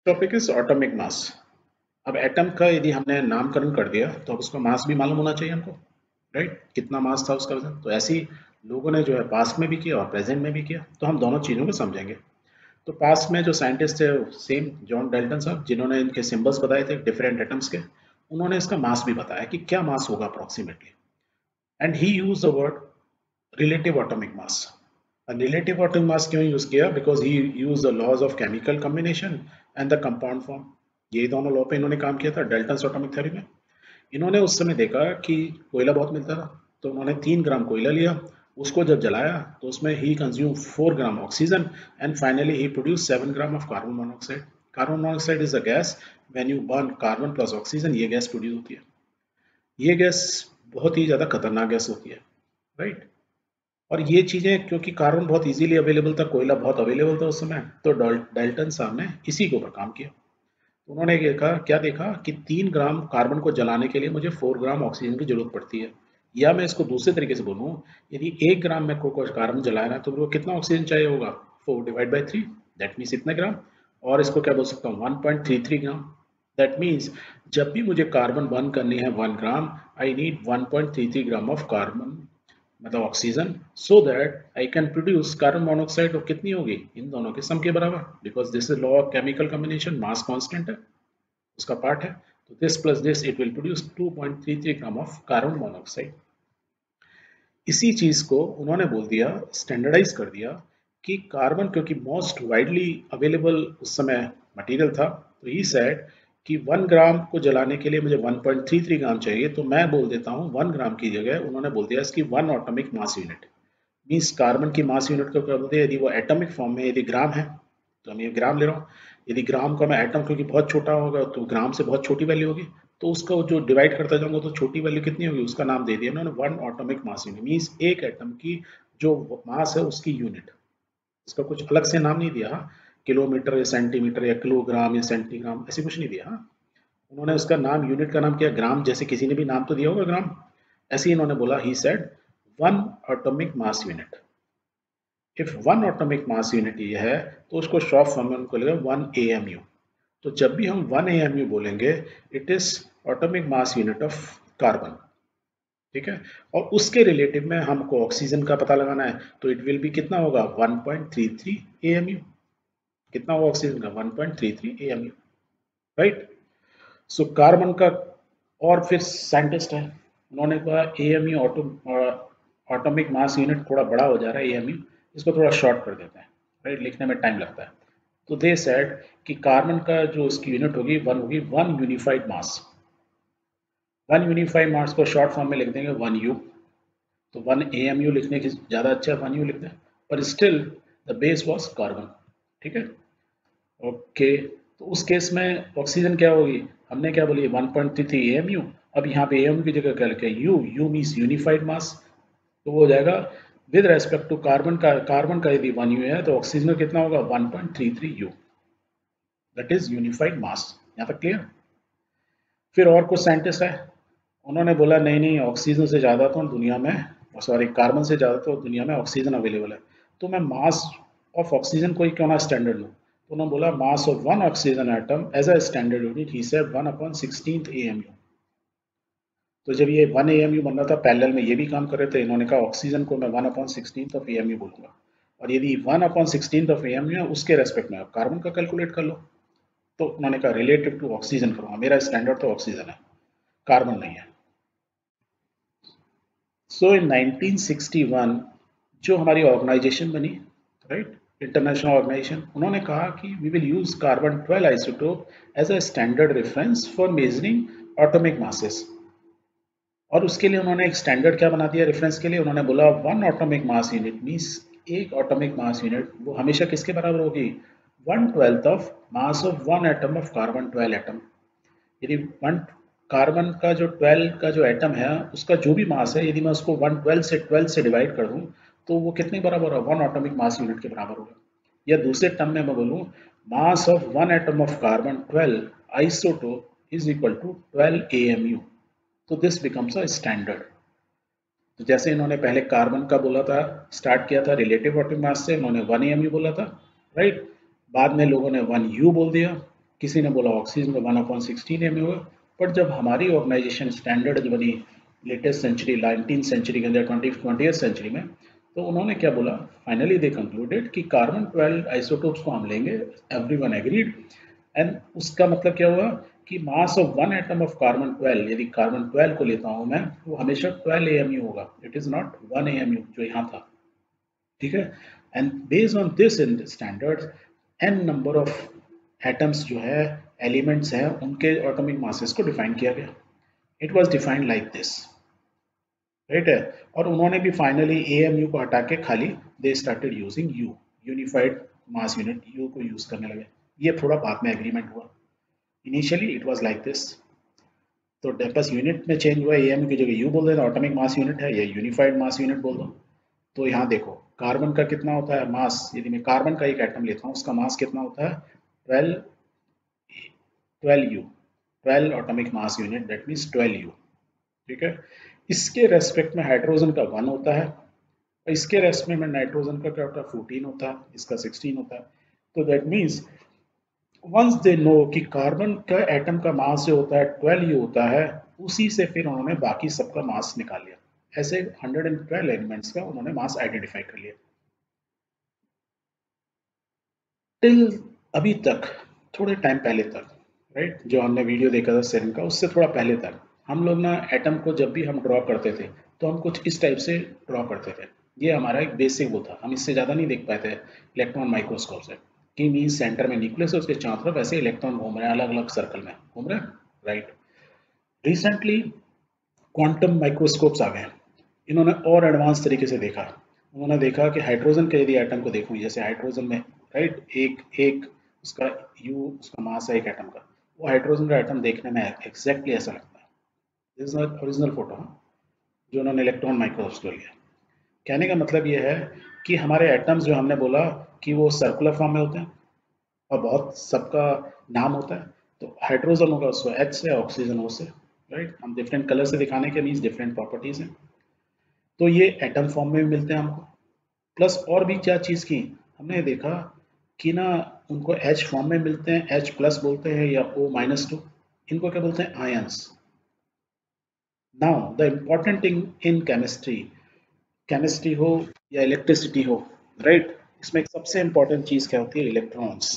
Topic is atomic mass. अब atom का यदि हमने नामकरण कर दिया तो अब उसका मास भी मालूम होना चाहिए हमको, राइट? कितना मास था उसका वजन। तो ऐसे ही लोगों ने जो है पास्ट में भी किया और प्रेजेंट में भी किया, तो हम दोनों चीज़ों को समझेंगे। तो पास्ट में जो साइंटिस्ट थे सेम जॉन डाल्टन साहब, जिन्होंने इनके सिंबल्स बताए थे डिफरेंट एटम्स के, उन्होंने इसका मास भी बताया कि क्या मास होगा approximately. And he use the word relative atomic mass. Relative atomic mass क्यों यूज किया? Because he use the laws of chemical combination and the compound form. ये दोनों लॉ पे इन्होंने काम किया था डाल्टन एटॉमिक थ्योरी में। इन्होंने उस समय देखा कि कोयला बहुत मिलता था, तो उन्होंने 3 ग्राम कोयला लिया, उसको जब जलाया तो उसमें ही consume 4 gram oxygen and finally he produce 7 gram of carbon monoxide. Carbon monoxide is a gas. When you burn carbon plus oxygen, ये गैस प्रोड्यूस होती है। ये गैस बहुत ही ज़्यादा खतरनाक गैस होती है, राइट? और ये चीज़ें क्योंकि कार्बन बहुत इजीली अवेलेबल था, कोयला बहुत अवेलेबल था उस समय, तो डाल्टन साहब ने इसी के ऊपर काम किया। उन्होंने देखा, क्या देखा कि 3 ग्राम कार्बन को जलाने के लिए मुझे 4 ग्राम ऑक्सीजन की जरूरत पड़ती है। या मैं इसको दूसरे तरीके से बोलूँ, यदि 1 ग्राम में को कार्बन जलाया ना, तो वो कितना ऑक्सीजन चाहिए होगा? 4/3, दैट मीन्स इतने ग्राम। और इसको क्या बोल सकता हूँ? 1.33 ग्राम। दैट मीन्स जब भी मुझे कार्बन बर्न करनी है 1 gram, I need 1.33 gram of carbon, मतलब oxygen, so that I can produce carbon monoxide. और कितनी होगी? इन दोनों के सम के बराबर, because this is law of chemical combination, mass constant है, उसका पार्ट है। तो this plus this it will produce 2.33 gram of carbon monoxide. इसी चीज को उन्होंने बोल दिया, स्टैंडर्डाइज कर दिया कि कार्बन क्योंकि मोस्ट वाइडली अवेलेबल उस समय मटेरियल था, तो ही सेड कि 1 ग्राम को जलाने के लिए मुझे 1.33 ग्राम चाहिए, तो मैं बोल देता हूँ 1 ग्राम की जगह उन्होंने बोल दिया इसकी 1 atomic mass unit. Means carbon की मास यूनिट को क्या बोलते हैं? यदि वो एटॉमिक फॉर्म में यदि ग्राम है तो हम ये ग्राम ले रहा हूँ। यदि ग्राम का मैं एटम क्योंकि बहुत छोटा होगा तो ग्राम से बहुत छोटी वैल्यू होगी, तो उसका जो डिवाइड करता जाऊंगा तो छोटी वैल्यू कितनी होगी, उसका नाम दे दिया उन्होंने 1 एटॉमिक मास यूनिट। मीन्स एक एटम की जो मास है उसकी यूनिट। इसका कुछ अलग से नाम नहीं दिया, हाँ, किलोमीटर या सेंटीमीटर या किलोग्राम या सेंटीग्राम ऐसे कुछ नहीं दिया। हाँ, उन्होंने उसका नाम, यूनिट का नाम किया ग्राम। जैसे किसी ने भी नाम तो दिया होगा ग्राम, ऐसे ही इन्होंने बोला, he said 1 atomic mass unit. If 1 atomic mass unit ये है तो उसको शॉर्ट फॉर्म में उनको लगेगा 1 AMU। तो जब भी हम 1 AMU बोलेंगे, it is atomic mass unit of carbon, ठीक है? और उसके रिलेटिव में हमको ऑक्सीजन का पता लगाना है, तो इट विल बी कितना होगा? 1.33 AMU। कितना होगा ऑक्सीजन का? 1.33 AMU, राइट? सो कार्बन का, और फिर साइंटिस्ट है, उन्होंने कहा AMU एटॉमिक मास यूनिट थोड़ा बड़ा हो जा रहा है AMU, इसको थोड़ा शॉर्ट कर देते हैं, राइट? लिखने में टाइम लगता है। तो दे सेड कि कार्बन का जो इसकी यूनिट होगी 1 होगी, 1 यूनिफाइड मास। 1 यूनिफाइड मास को शॉर्ट फॉर्म में लिख देंगे 1U। तो 1 AMU लिखने की ज़्यादा अच्छा है, 1U लिख दें, पर still the base was carbon, ठीक है? ओके, तो उस केस में ऑक्सीजन क्या होगी? हमने क्या बोली? 1.33 AMU। अब यहाँ पे AMU की जगह क्या लिखे? U मीन्स यूनिफाइड मास। तो वो हो जाएगा विद रेस्पेक्ट टू कार्बन का यदि 1U है तो ऑक्सीजन का कितना होगा? 1.33U। दैट इज यूनिफाइड मास। यहाँ तक क्लियर? फिर और कुछ साइंटिस्ट है, उन्होंने बोला नहीं नहीं, ऑक्सीजन से ज़्यादा तो दुनिया में, सॉरी, कार्बन से ज़्यादा तो दुनिया में ऑक्सीजन अवेलेबल है, तो मैं मास ऑफ ऑक्सीजन को ही क्यों ना स्टैंडर्ड लूँ। तो उन्होंने बोला mass of 1 oxygen atom as a standard unit, he said 1/16 AMU। तो जब ये 1 AMU बन रहा था, पैरेलल में ये भी काम कर रहे थे, इन्होंने कहा ऑक्सीजन को मैं 1/16 ऑफ AMU बोलूंगा। और यदि 1/16 ऑफ AMU है, उसके रेस्पेक्ट में आप कार्बन का कैलकुलेट कर लो। तो उन्होंने कहा रिलेटिव टू ऑक्सीजन करूँगा, मेरा स्टैंडर्ड तो ऑक्सीजन है, कार्बन नहीं है। सो इन 1961 जो हमारी ऑर्गेनाइजेशन बनी, राइट, इंटरनेशनल ऑर्गेनाइजेशन, उन्होंने कहा कि we will use carbon 12 isotope as a standard reference for measuring atomic masses. और उसके लिए उन्होंने एक स्टैंडर्ड क्या बना दिया रेफरेंस के लिए? उन्होंने बोला 1 एटॉमिक मास यूनिट मीन्स एक एटॉमिक मास यूनिट वो हमेशा किसके बराबर होगी? 1/12 of mass of 1 atom of carbon 12 atom. यदि 1 कार्बन का जो 12 का जो एटम है उसका जो भी मास है, यदि मैं उसको 12 से डिवाइड कर दूं, तो वो कितने बराबर होगा? 1 एटॉमिक मास यूनिट के बराबर होगा। या दूसरे टर्म में मैं बोलूं, mass of 1 atom of carbon 12 isotope is equal to 12 AMU। तो दिस बिकम्स अ स्टैंडर्ड। तो जैसे इन्होंने पहले कार्बन का बोला था, स्टार्ट किया था रिलेटिव एटॉमिक मास से, उन्होंने 1 AMU बोला था, राइट? बाद में लोगों ने 1U बोल दिया, किसी ने बोला ऑक्सीजन का 1/16 एम होगा। बट जब हमारी ऑर्गेनाइजेशन स्टैंडर्ड जो बनी लेटेस्ट सेंचुरी 19th सेंचुरी के अंदर 20th सेंचुरी में, तो उन्होंने क्या बोला, फाइनली दे कंक्लूडेड कि कार्बन 12 आइसोटोप्स को हम लेंगे, एवरीवन एग्रीड। एंड उसका मतलब क्या हुआ कि mass of one atom of carbon 12, यदि कार्बन 12 को लेता हूं मैं, वो हमेशा 12 AMU होगा, इट इज नॉट 1 AMU जो यहाँ था, ठीक है। And based on this in standards an number of atoms जो है, एलिमेंट्स हैं, उनके एटॉमिक मासेस को डिफाइन किया गया। It was defined like this, right है। और उन्होंने भी फाइनली AMU को हटा के खाली they started using you, unified mass unit, you को यूज करने लगे। ये थोड़ा बाद में एग्रीमेंट हुआ, initially it was like this. तो बस यूनिट में चेंज हुआ, AMU की जगह यू बोल देना, एटॉमिक मास यूनिट है, या यूनिफाइड मास यूनिट बोल दो। तो यहाँ देखो कार्बन का कितना होता है मास, यदि मैं कार्बन का एक एटम लेता हूँ, उसका मास कितना होता है 12U, 12 atomic mass unit, that means 12U, ठीक है। इसके रेस्पेक्ट में हाइड्रोजन का 1 होता है, और इसके रेस्पेक्ट में नाइट्रोजन का क्या होता है 14 होता है, इसका 16 होता है। तो that means once they know कि कार्बन का एटम का मास जो होता है 12U होता है, उसी से फिर उन्होंने बाकी सबका मास निकाल लिया। ऐसे 112 एलिमेंट्स का उन्होंने मास आइडेंटिफाई कर लिया। टिल अभी तक, थोड़े टाइम पहले तक, राइट, जो हमने वीडियो देखा था सेरेन का, उससे थोड़ा पहले तक हम लोग ना एटम को जब भी हम ड्रॉ करते थे, तो हम कुछ इस टाइप से ड्रॉ करते थे। ये हमारा एक बेसिक वो था, हम इससे ज़्यादा नहीं देख पाए थे इलेक्ट्रॉन माइक्रोस्कोप से, कि मीन सेंटर में न्यूक्लियस है, उसके चारों तरफ ऐसे इलेक्ट्रॉन घूम रहे हैं, अलग अलग सर्कल में घूम रहे हैं, राइट। रिसेंटली क्वांटम माइक्रोस्कोप्स आ गए, इन्होंने और एडवांस तरीके से देखा। उन्होंने देखा कि हाइड्रोजन के यदि एटम को देखूं, जैसे हाइड्रोजन में, राइट, एक एक उसका यू, उसका मास है एक एटम का, वो हाइड्रोजन का एटम देखने में एग्जैक्टली ऐसा लगता है। दिस इज ओरिजिनल फोटो जो उन्होंने इलेक्ट्रॉन माइक्रोस्कोप लिया। कहने का मतलब ये है कि हमारे एटम्स जो हमने बोला कि वो सर्कुलर फॉर्म में होते हैं, और बहुत सबका नाम होता है। तो हाइड्रोजन होगा उसको H से, ऑक्सीजन O से, राइट। हम डिफरेंट कलर से दिखाने के मीन्स डिफरेंट प्रॉपर्टीज हैं। तो ये एटम फॉर्म में भी मिलते हैं हमको। प्लस और भी क्या चीज़ की हमने देखा कि ना, उनको H फॉर्म में मिलते हैं, H प्लस बोलते हैं या O-2, इनको क्या बोलते हैं ions. Now the important thing in chemistry, chemistry हो या इलेक्ट्रिसिटी हो, राइट, इसमें एक सबसे इम्पॉर्टेंट चीज़ क्या होती है, इलेक्ट्रॉन्स।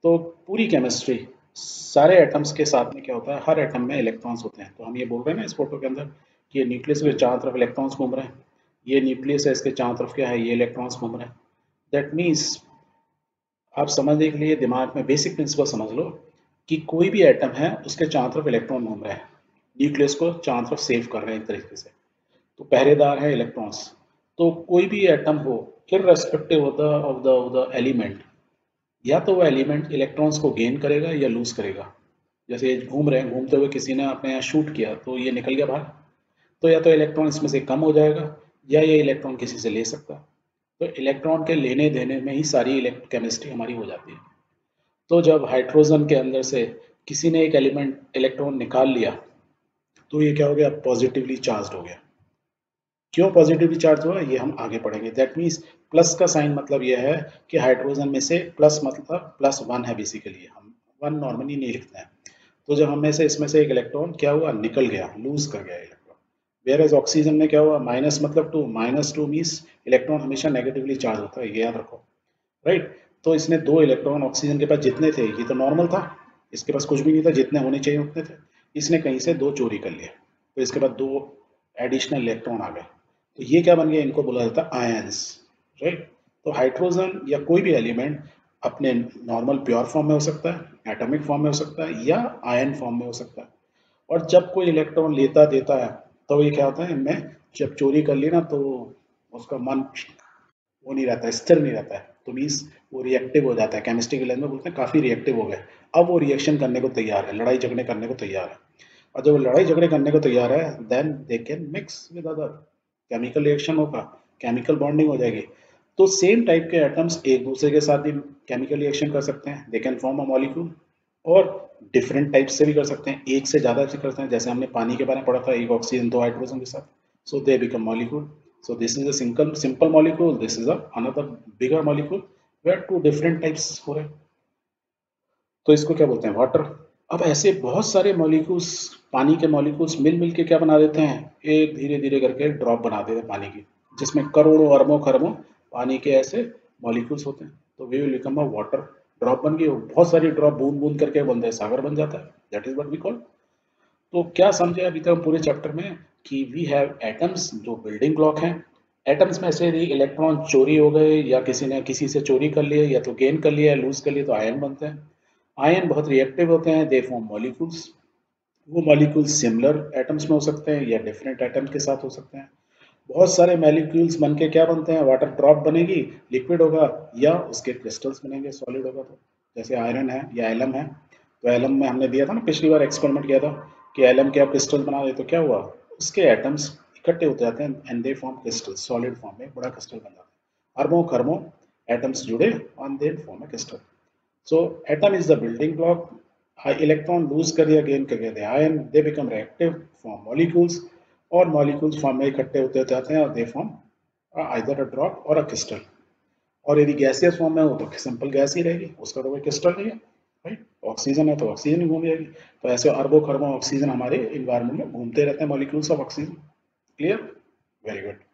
तो पूरी केमिस्ट्री, सारे एटम्स के साथ में क्या होता है, हर एटम में इलेक्ट्रॉन्स होते हैं। तो हम ये बोल रहे हैं ना इस फोटो के अंदर कि ये न्यूक्लियस के चारों तरफ इलेक्ट्रॉन्स घूम रहे हैं, ये न्यूक्लियस है, इसके चारों तरफ क्या है, ये इलेक्ट्रॉन्स घूम रहे हैं। दैट मीन्स आप समझने के लिए दिमाग में बेसिक प्रिंसिपल समझ लो कि कोई भी एटम है, उसके चारों तरफ इलेक्ट्रॉन घूम रहे हैं, न्यूक्लियस को चारों तरफ सेव कर रहे हैं एक तरीके से, तो पहरेदार है इलेक्ट्रॉन्स। तो कोई भी एटम हो, इररेस्पेक्टिव ऑफ द एलिमेंट, या तो वो एलिमेंट इलेक्ट्रॉन्स को गेन करेगा या लूज करेगा। जैसे ये घूम रहे हैं, घूमते हुए किसी ने अपने यहाँ शूट किया तो ये निकल गया बाहर, तो या तो इलेक्ट्रॉन इसमें से कम हो जाएगा, या ये इलेक्ट्रॉन किसी से ले सकता है। तो इलेक्ट्रॉन के लेने देने में ही सारी केमिस्ट्री हमारी हो जाती है। तो जब हाइड्रोजन के अंदर से किसी ने एक एलिमेंट इलेक्ट्रॉन निकाल लिया, तो ये क्या हो गया, पॉजिटिवली चार्ज हो गया। क्यों पॉजिटिवली चार्ज हुआ, ये हम आगे पढ़ेंगे। दैट मीन्स प्लस का साइन मतलब यह है कि हाइड्रोजन में से प्लस मतलब +1 है, बेसिकली हम 1 नॉर्मली नहीं लिखते हैं। तो जब हम में से इसमें से एक इलेक्ट्रॉन क्या हुआ, निकल गया, लूज कर गया इलेक्ट्रॉन। वेयर एज ऑक्सीजन में क्या हुआ, माइनस मतलब 2, -2 मीन्स इलेक्ट्रॉन हमेशा नेगेटिवली चार्ज होता है, ये याद रखो, राइट। तो इसने 2 इलेक्ट्रॉन, ऑक्सीजन के पास जितने थे, ये तो नॉर्मल था, इसके पास कुछ भी नहीं था, जितने होने चाहिए उतने थे, इसने कहीं से 2 चोरी कर लिए, तो इसके बाद 2 एडिशनल इलेक्ट्रॉन आ गए। तो ये क्या बन गया, इनको बोला जाता है आयंस, राइट। तो हाइड्रोजन या कोई भी एलिमेंट अपने नॉर्मल प्योर फॉर्म में हो सकता है, एटॉमिक फॉर्म में हो सकता है, या आयन फॉर्म में हो सकता है। और जब कोई इलेक्ट्रॉन लेता देता है, तो ये क्या होता है, इनमें जब चोरी कर ली ना, तो उसका मन वो नहीं रहता है, स्थिर नहीं रहता है, तो मीन्स वो रिएक्टिव हो जाता है। केमिस्ट्री के लैंग्वेज में बोलते हैं काफी रिएक्टिव हो गए, अब वो रिएक्शन करने को तैयार है, लड़ाई झगड़े करने को तैयार है। और जब वो लड़ाई झगड़े करने को तैयार है, then they can mix with other, chemical reaction होगा, केमिकल बॉन्डिंग हो जाएगी। तो सेम टाइप के एटम्स एक दूसरे के साथ भी केमिकल रिएक्शन कर सकते हैं, they can form a molecule. और डिफरेंट टाइप से भी कर सकते हैं, एक से ज्यादा से करते हैं, जैसे हमने पानी के बारे में पढ़ा था, एक ऑक्सीजन 2 हाइड्रोजन के साथ, so they become molecule. So this is a simple molecule. This is a another bigger molecule where two different types हो रहे हैं। तो इसको क्या बोलते हैं, वाटर। अब ऐसे बहुत सारे मॉलिक्यूल्स, पानी के मॉलिक्यूल्स मिल मिल के क्या बना देते हैं, एक धीरे धीरे करके ड्रॉप बना देते हैं पानी की, जिसमें करोड़ों अरबों खरबों पानी के ऐसे मॉलिक्यूल्स होते हैं। तो we will become a water, drop बन गई, बहुत सारी ड्रॉप बूंद बूंद करके बनते हैं, सागर बन जाता है, that is what we call. तो क्या समझे अभी तक पूरे चैप्टर में कि वी हैव एटम्स जो बिल्डिंग ब्लॉक हैं। एटम्स में से यदि इलेक्ट्रॉन चोरी हो गए या किसी ने किसी से चोरी कर लिए या तो गेन कर लिया या लूज कर लिया तो आयन बनते हैं। आयन बहुत रिएक्टिव होते हैं, दे फॉर्म मॉलिक्यूल्स। वो मॉलिक्यूल्स सिमिलर एटम्स में हो सकते हैं या डिफरेंट एटम के साथ हो सकते हैं। बहुत सारे मॉलिक्यूल्स बन के क्या बनते हैं, वाटर ड्रॉप बनेगी, लिक्विड होगा, या उसके क्रिस्टल्स बनेंगे सॉलिड होगा। तो जैसे आयरन है या एलम है, तो एलम में हमने दिया था ना, पिछली बार एक्सपेरिमेंट किया था कि एलम के आप क्रिस्टल बना दे तो क्या हुआ, उसके एटम्स इकट्ठे होते जाते हैं and they form crystal, solid form में बड़ा क्रिस्टल बन जाता है, अरबों खरबों एटम्स जुड़े और they form A crystal. So atom is the building block. Electron lose कर या gain कर the ion, they become reactive, form molecules, और molecules form में इकट्ठे होते जाते हैं और they form either a drop or a crystal। और यदि गैसियस फॉर्म में हो तो सिंपल गैस ही रहेगी, उसका तो कोई क्रिस्टल नहीं है, राइट। ऑक्सीजन है तो ऑक्सीजन ही घूम जाएगी। तो ऐसे अरबों खरबों ऑक्सीजन हमारे इन्वायरमेंट में घूमते रहते हैं, molecules of oxygen. Clear, very good.